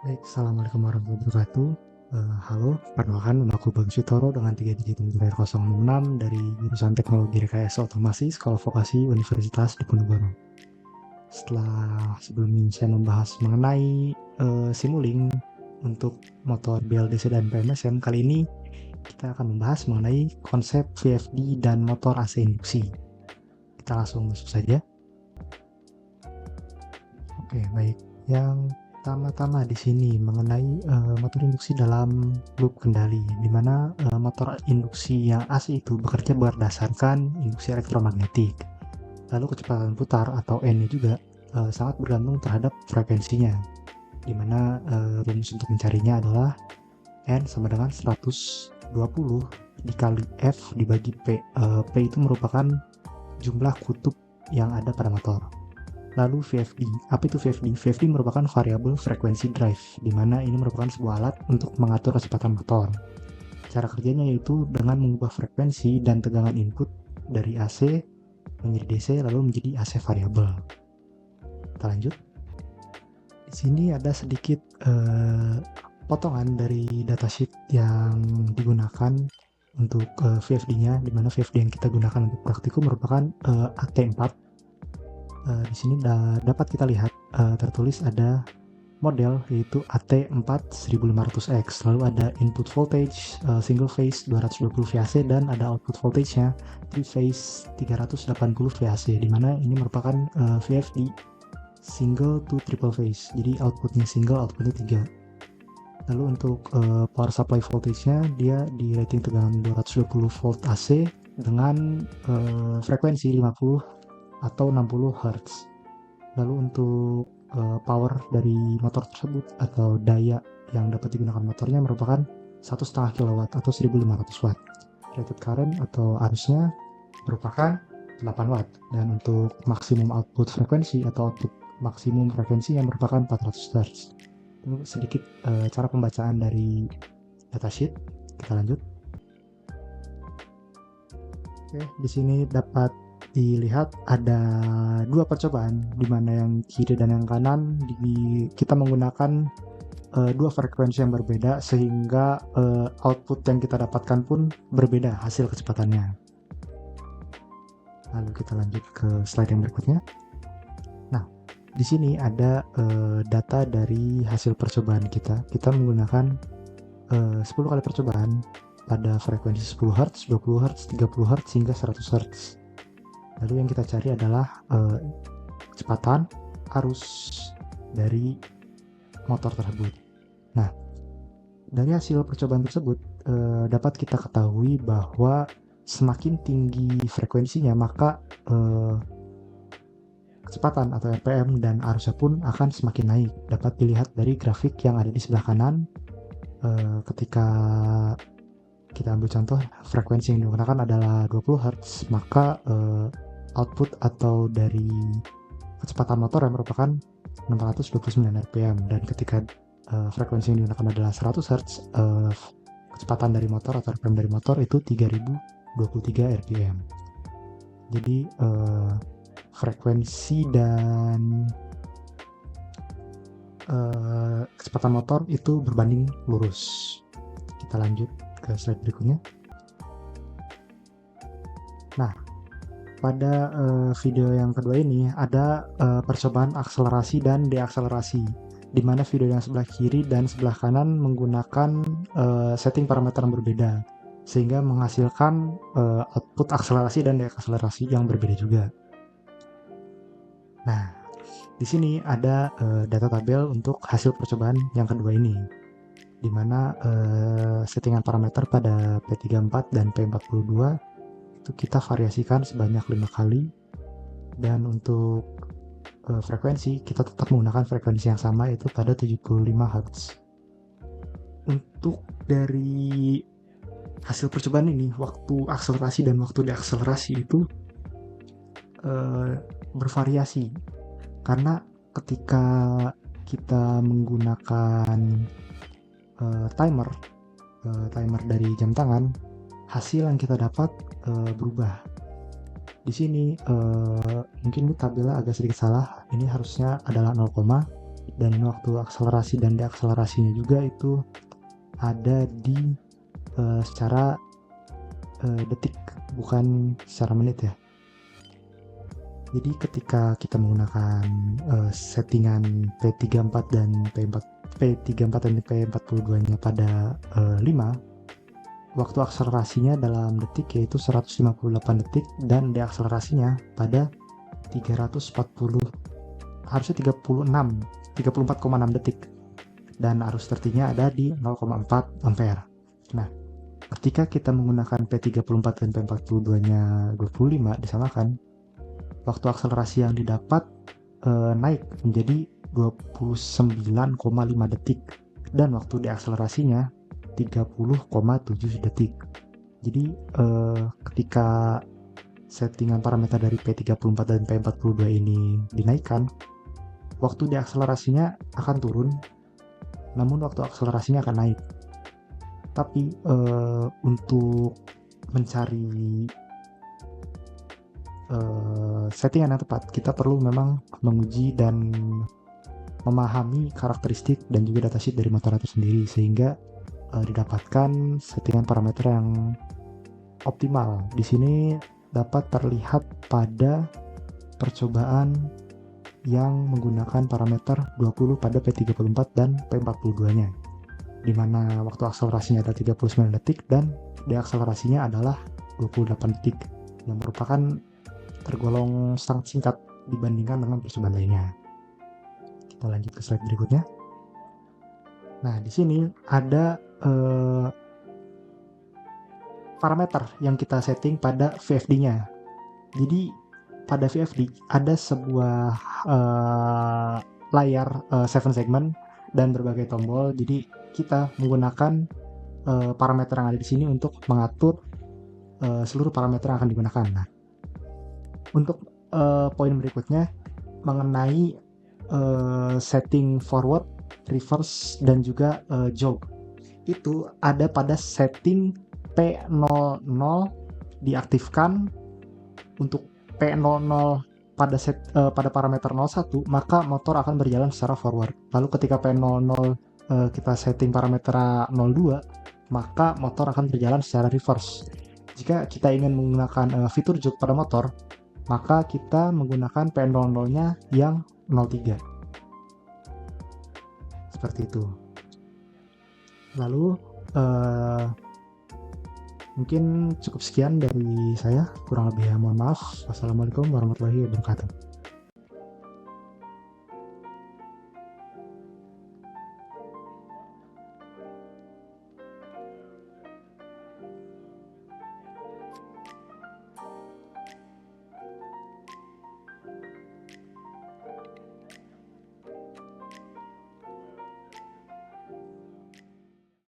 Baik, Assalamualaikum warahmatullahi wabarakatuh. Halo, perkenalkan nama aku Bang Syitoro dengan 3 digit nomor 066 dari jurusan Teknologi Rekayasa Otomasi Sekolah Vokasi Universitas Diponegoro. Sebelum ini saya membahas mengenai Simulink untuk motor BLDC dan PMSM, kali ini kita akan membahas mengenai konsep VFD dan motor AC induksi. Kita langsung masuk saja. Oke, baik. Yang pertama-tama di sini mengenai motor induksi dalam loop kendali, di mana motor induksi yang AC itu bekerja berdasarkan induksi elektromagnetik. Lalu kecepatan putar atau N-nya juga sangat bergantung terhadap frekuensinya, di mana rumus untuk mencarinya adalah N sama dengan 120 dikali F dibagi P. P itu merupakan jumlah kutub yang ada pada motor. Lalu VFD. Apa itu VFD? VFD merupakan variabel frekuensi drive, di mana ini merupakan sebuah alat untuk mengatur kecepatan motor. Cara kerjanya yaitu dengan mengubah frekuensi dan tegangan input dari AC menjadi DC lalu menjadi AC variabel. Kita lanjut. Di sini ada sedikit potongan dari datasheet yang digunakan untuk VFD-nya, di mana VFD yang kita gunakan untuk praktikum merupakan AT4. Di sini dapat kita lihat tertulis ada model yaitu AT4 1500X, lalu ada input voltage single phase 220 VAC dan ada output voltage-nya 3 phase 380 VAC, di mana ini merupakan VFD single to triple phase, jadi outputnya single, outputnya 3. Lalu untuk power supply voltage-nya dia di rating tegangan 220 volt AC dengan frekuensi 50 atau 60 Hz. Lalu untuk power dari motor tersebut atau daya yang dapat digunakan motornya merupakan 1,5 kW atau 1500 Watt. Rated current atau arusnya merupakan 8 Watt. Dan untuk maksimum output frekuensi atau output maksimum frekuensi yang merupakan 400 Hz. Itu sedikit cara pembacaan dari datasheet. Kita lanjut. Oke, di sini dapat dilihat ada dua percobaan, di mana yang kiri dan yang kanan kita menggunakan dua frekuensi yang berbeda, sehingga output yang kita dapatkan pun berbeda hasil kecepatannya. Lalu kita lanjut ke slide yang berikutnya. Nah, di sini ada data dari hasil percobaan kita. Kita menggunakan 10 kali percobaan pada frekuensi 10 Hz, 20 Hz, 30 Hz hingga 100 Hz. Lalu yang kita cari adalah kecepatan arus dari motor tersebut. Nah, dari hasil percobaan tersebut dapat kita ketahui bahwa semakin tinggi frekuensinya, maka kecepatan atau RPM dan arusnya pun akan semakin naik. Dapat dilihat dari grafik yang ada di sebelah kanan. Ketika kita ambil contoh, frekuensi yang digunakan adalah 20 Hz, maka output atau dari kecepatan motor yang merupakan 629 rpm, dan ketika frekuensi yang digunakan adalah 100 Hz, kecepatan dari motor atau rpm dari motor itu 3023 rpm. Jadi frekuensi dan kecepatan motor itu berbanding lurus. Kita lanjut ke slide berikutnya. Nah, pada video yang kedua ini ada percobaan akselerasi dan deakselerasi, di mana video yang sebelah kiri dan sebelah kanan menggunakan setting parameter yang berbeda, sehingga menghasilkan output akselerasi dan deakselerasi yang berbeda juga. Nah, di sini ada data tabel untuk hasil percobaan yang kedua ini, di mana settingan parameter pada P34 dan P42 itu kita variasikan sebanyak 5 kali, dan untuk frekuensi kita tetap menggunakan frekuensi yang sama, yaitu pada 75 Hz. Untuk dari hasil percobaan ini, waktu akselerasi dan waktu deakselerasi itu bervariasi, karena ketika kita menggunakan timer dari jam tangan, hasil yang kita dapat berubah. Di sini mungkin tabelnya agak sedikit salah. Ini harusnya adalah 0, dan waktu akselerasi dan deakselerasinya juga itu ada di secara detik, bukan secara menit ya. Jadi ketika kita menggunakan settingan P34 dan P34 dan P42-nya pada 5, waktu akselerasinya dalam detik yaitu 158 detik dan deakselerasinya pada 340, harusnya 34,6 detik, dan arus tertingginya ada di 0,4 ampere. Nah, ketika kita menggunakan P34 dan P42-nya 25 disamakan, waktu akselerasi yang didapat naik menjadi 29,5 detik dan waktu deakselerasinya 30,7 detik. Jadi ketika settingan parameter dari P34 dan P42 ini dinaikkan, waktu deakselerasinya akan turun, namun waktu akselerasinya akan naik. Tapi untuk mencari settingan yang tepat, kita perlu memang menguji dan memahami karakteristik dan juga datasheet dari motor itu sendiri, sehingga didapatkan settingan parameter yang optimal. Di sini dapat terlihat pada percobaan yang menggunakan parameter 20 pada P34 dan P42-nya, di mana waktu akselerasinya ada 39 detik dan deakselerasinya adalah 28 detik, yang merupakan tergolong sangat singkat dibandingkan dengan percobaan lainnya. Kita lanjut ke slide berikutnya. Nah, di sini ada parameter yang kita setting pada VFD-nya. Jadi pada VFD ada sebuah layar 7 segment dan berbagai tombol. Jadi kita menggunakan parameter yang ada di sini untuk mengatur seluruh parameter yang akan digunakan. Nah, untuk poin berikutnya mengenai setting forward, reverse, dan juga jog, itu ada pada setting P00 diaktifkan. Untuk P00 pada parameter 01, maka motor akan berjalan secara forward. Lalu ketika P00 kita setting parameter 02, maka motor akan berjalan secara reverse. Jika kita ingin menggunakan fitur jog pada motor, maka kita menggunakan P00-nya yang 03. Seperti itu. Lalu mungkin cukup sekian dari saya, kurang lebih mohon maaf. Wassalamualaikum warahmatullahi wabarakatuh.